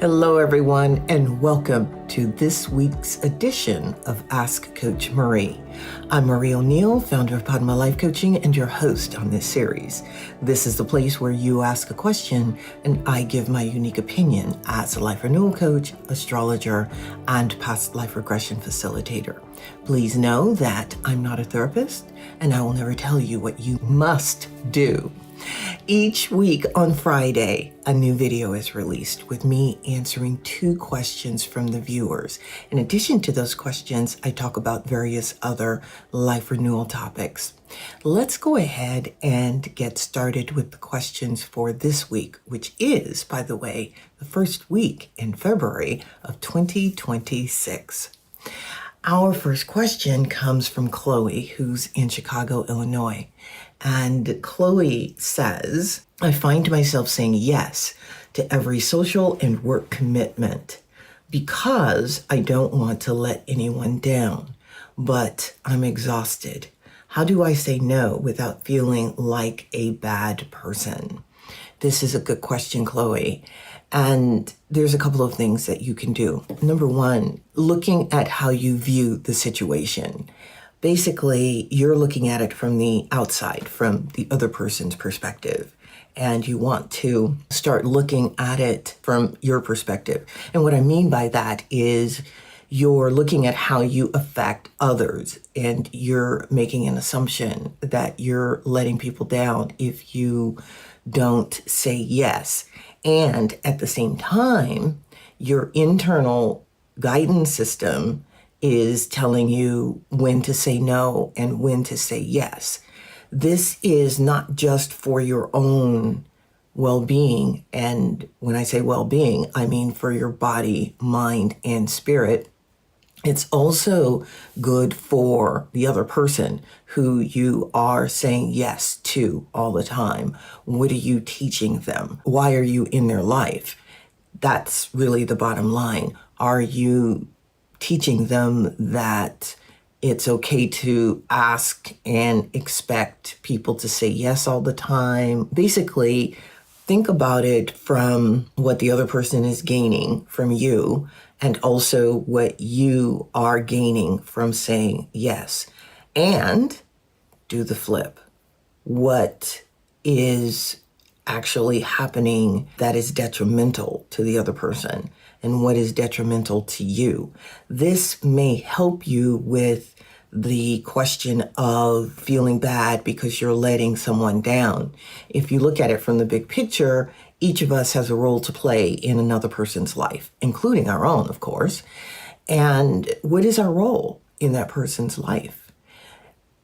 Hello, everyone, and welcome to this week's edition of Ask Coach Marie. I'm Marie O'Neill, founder of Padma Life Coaching, and your host on this series. This is the place where you ask a question, and I give my unique opinion as a life renewal coach, astrologer, and past life regression facilitator. Please know that I'm not a therapist, and I will never tell you what you must do. Each week on Friday, a new video is released with me answering 2 questions from the viewers. In addition to those questions, I talk about various other life renewal topics. Let's go ahead and get started with the questions for this week, which is, by the way, the first week in February of 2026. Our first question comes from Chloe, who's in Chicago, Illinois. And Chloe says, I find myself saying yes to every social and work commitment because I don't want to let anyone down, but I'm exhausted. How do I say no without feeling like a bad person? This is a good question, Chloe. And there's a couple of things that you can do. Number one, looking at how you view the situation. Basically, you're looking at it from the outside, from the other person's perspective, and you want to start looking at it from your perspective. And what I mean by that is you're looking at how you affect others, and you're making an assumption that you're letting people down if you don't say yes. And at the same time, your internal guidance system is telling you when to say no and when to say yes. This is not just for your own well-being. And when I say well-being, I mean for your body, mind, and spirit. It's also good for the other person who you are saying yes to all the time. What are you teaching them? Why are you in their life? That's really the bottom line. Are you teaching them that it's okay to ask and expect people to say yes all the time? Basically, think about it from what the other person is gaining from you and also what you are gaining from saying yes. And do the flip. What is actually happening that is detrimental to the other person and what is detrimental to you? This may help you with the question of feeling bad because you're letting someone down. If you look at it from the big picture, each of us has a role to play in another person's life, including our own, of course. And what is our role in that person's life?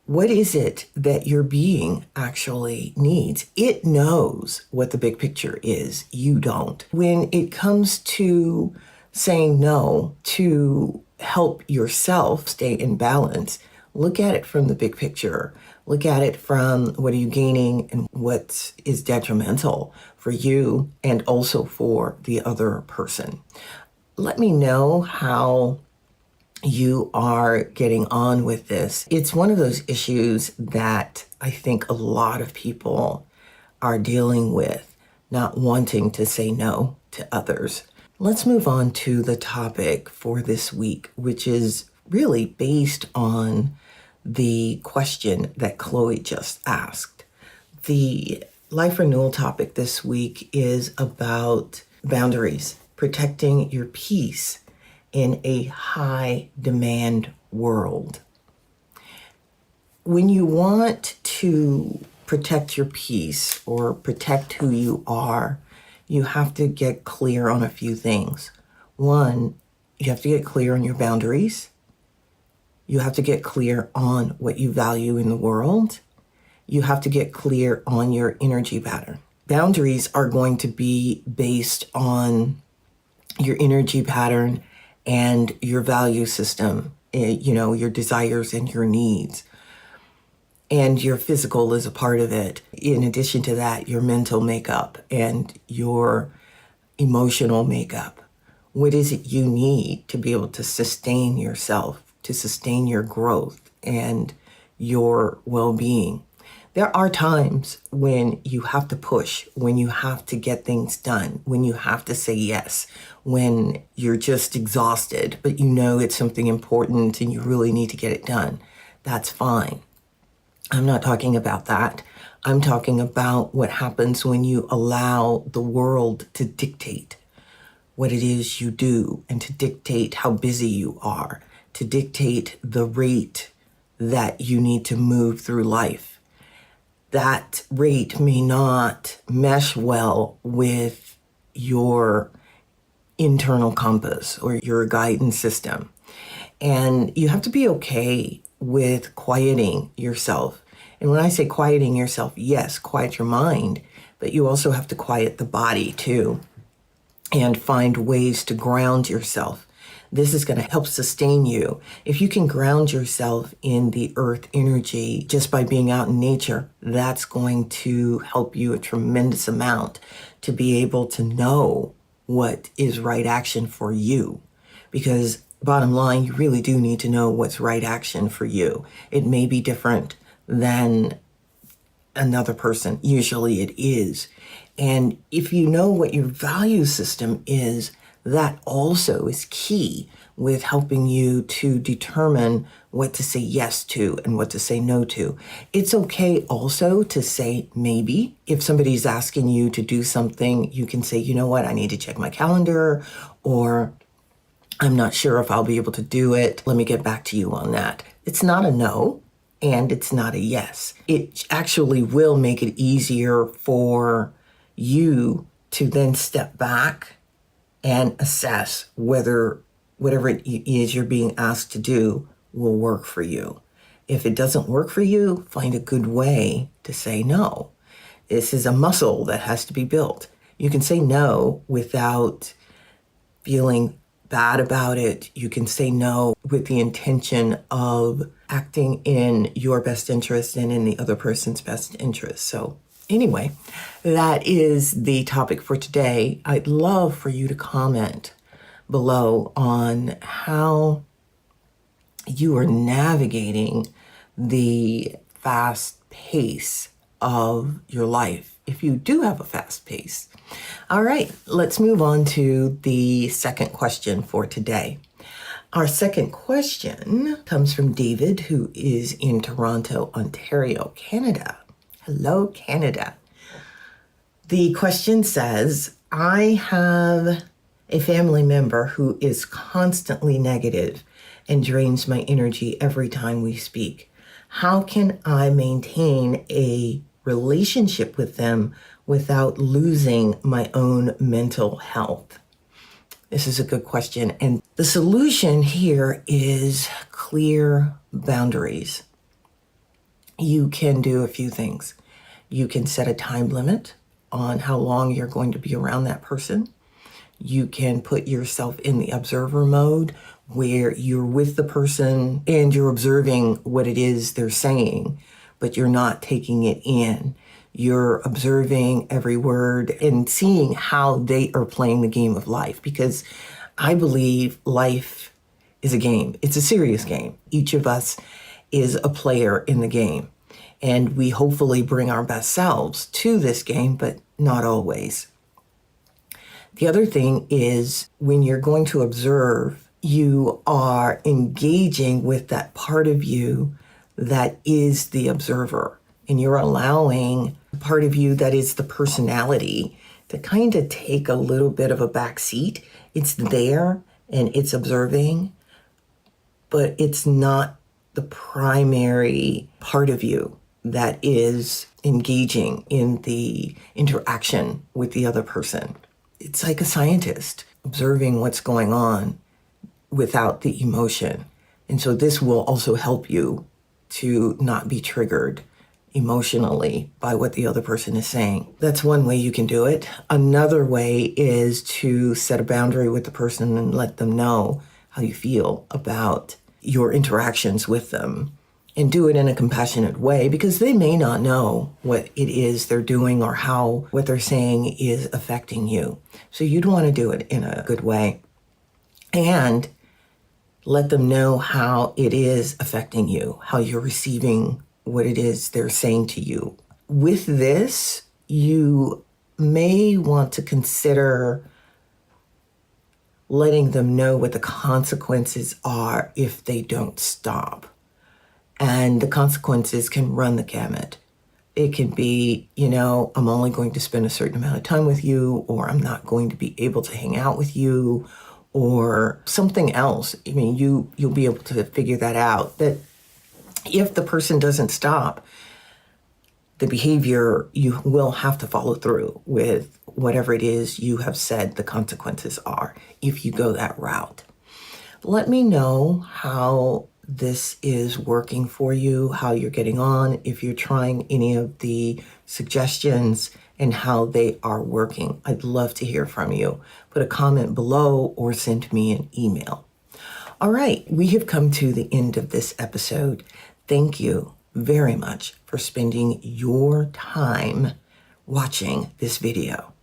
What is it that your being actually needs? It knows what the big picture is. You don't. When it comes to saying no to help yourself stay in balance, look at it from the big picture. Look at it from what are you gaining and what is detrimental for you and also for the other person. Let me know how you are getting on with this. It's one of those issues that I think a lot of people are dealing with, not wanting to say no to others. Let's move on to the topic for this week, which is really based on the question that Chloe just asked. The life renewal topic this week is about boundaries, protecting your peace in a high demand world. When you want to protect your peace or protect who you are, you have to get clear on a few things. One, you have to get clear on your boundaries. You have to get clear on what you value in the world. You have to get clear on your energy pattern. Boundaries are going to be based on your energy pattern and your value system, your desires and your needs. And your physical is a part of it. In addition to that, your mental makeup and your emotional makeup. What is it you need to be able to sustain yourself, to sustain your growth and your well-being? There are times when you have to push, when you have to get things done, when you have to say yes, when you're just exhausted, but you know it's something important and you really need to get it done. That's fine. I'm not talking about that. I'm talking about what happens when you allow the world to dictate what it is you do and to dictate how busy you are, to dictate the rate that you need to move through life. That rate may not mesh well with your internal compass or your guidance system. And you have to be okay with quieting yourself. And when I say quieting yourself, yes, quiet your mind, but you also have to quiet the body too and find ways to ground yourself. This is going to help sustain you. If you can ground yourself in the earth energy just by being out in nature, that's going to help you a tremendous amount to be able to know what is right action for you. Because bottom line, you really do need to know what's right action for you. It may be different than another person. Usually it is. And if you know what your value system is, that also is key with helping you to determine what to say yes to and what to say no to. It's okay also to say maybe. If somebody's asking you to do something, you can say, you know what, I need to check my calendar, or I'm not sure if I'll be able to do it. Let me get back to you on that. It's not a no, and it's not a yes. It actually will make it easier for you to then step back and assess whether whatever it is you're being asked to do will work for you. If it doesn't work for you, find a good way to say no. This is a muscle that has to be built. You can say no without feeling bad about it. You can say no with the intention of acting in your best interest and in the other person's best interest. So anyway, that is the topic for today. I'd love for you to comment below on how you are navigating the fast pace of your life, if you do have a fast pace. All right, let's move on to the second question for today. Our second question comes from David, who is in Toronto, Ontario, Canada. Hello, Canada. The question says, I have a family member who is constantly negative and drains my energy every time we speak. How can I maintain a relationship with them without losing my own mental health? This is a good question. And the solution here is clear boundaries. You can do a few things. You can set a time limit on how long you're going to be around that person. You can put yourself in the observer mode where you're with the person and you're observing what it is they're saying, but you're not taking it in. You're observing every word and seeing how they are playing the game of life, because I believe life is a game. It's a serious game. Each of us is a player in the game, and we hopefully bring our best selves to this game, but not always. The other thing is, when you're going to observe, you are engaging with that part of you that is the observer, and you're allowing the part of you that is the personality to kind of take a little bit of a back seat. It's there and it's observing, but it's not the primary part of you that is engaging in the interaction with the other person. It's like a scientist observing what's going on without the emotion. And so this will also help you to not be triggered emotionally by what the other person is saying. That's one way you can do it. Another way is to set a boundary with the person and let them know how you feel about your interactions with them, and do it in a compassionate way, because they may not know what it is they're doing or how what they're saying is affecting you. So you'd want to do it in a good way and let them know how it is affecting you, how you're receiving what it is they're saying to you. With this, you may want to consider letting them know what the consequences are if they don't stop. And the consequences can run the gamut. It can be, I'm only going to spend a certain amount of time with you, or I'm not going to be able to hang out with you, or something else. I mean, you'll be able to figure that out. That if the person doesn't stop the behavior, you will have to follow through with whatever it is you have said the consequences are if you go that route. Let me know how this is working for you, how you're getting on, if you're trying any of the suggestions and how they are working. I'd love to hear from you. Put a comment below or send me an email. All right, we have come to the end of this episode. Thank you very much for spending your time watching this video.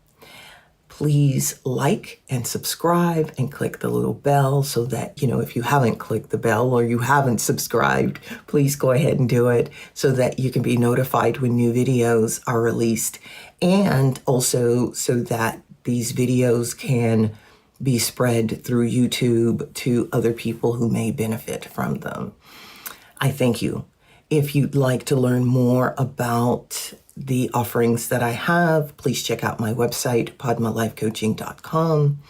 Please like and subscribe and click the little bell so that, if you haven't clicked the bell or you haven't subscribed, please go ahead and do it so that you can be notified when new videos are released, and also so that these videos can be spread through YouTube to other people who may benefit from them. I thank you. If you'd like to learn more about the offerings that I have, please check out my website, padmalifecoaching.com.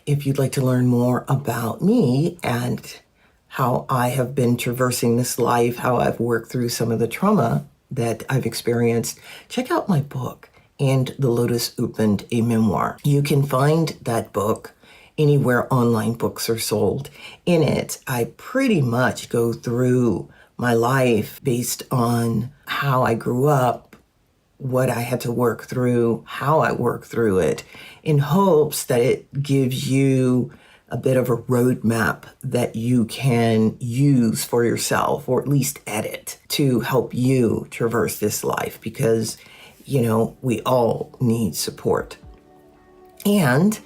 If you'd like to learn more about me and how I have been traversing this life, how I've worked through some of the trauma that I've experienced, check out my book, And the Lotus Opened, a Memoir. You can find that book anywhere online books are sold. In it, I pretty much go through my life based on how I grew up, what I had to work through, how I worked through it, in hopes that it gives you a bit of a roadmap that you can use for yourself, or at least edit to help you traverse this life, because, we all need support. And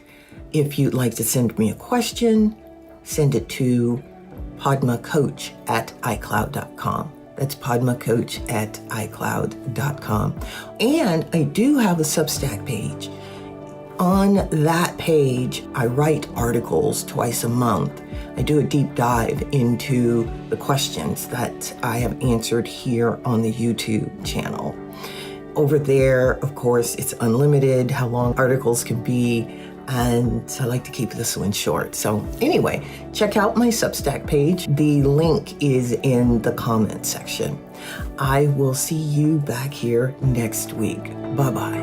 if you'd like to send me a question, send it to padmacoach@icloud.com. That's padmacoach@icloud.com. And I do have a Substack page. On that page, I write articles twice a month. I do a deep dive into the questions that I have answered here on the YouTube channel. Over there, of course, it's unlimited how long articles can be, and I like to keep this one short. So anyway, check out my Substack page. The link is in the comment section. I will see you back here next week. Bye-bye.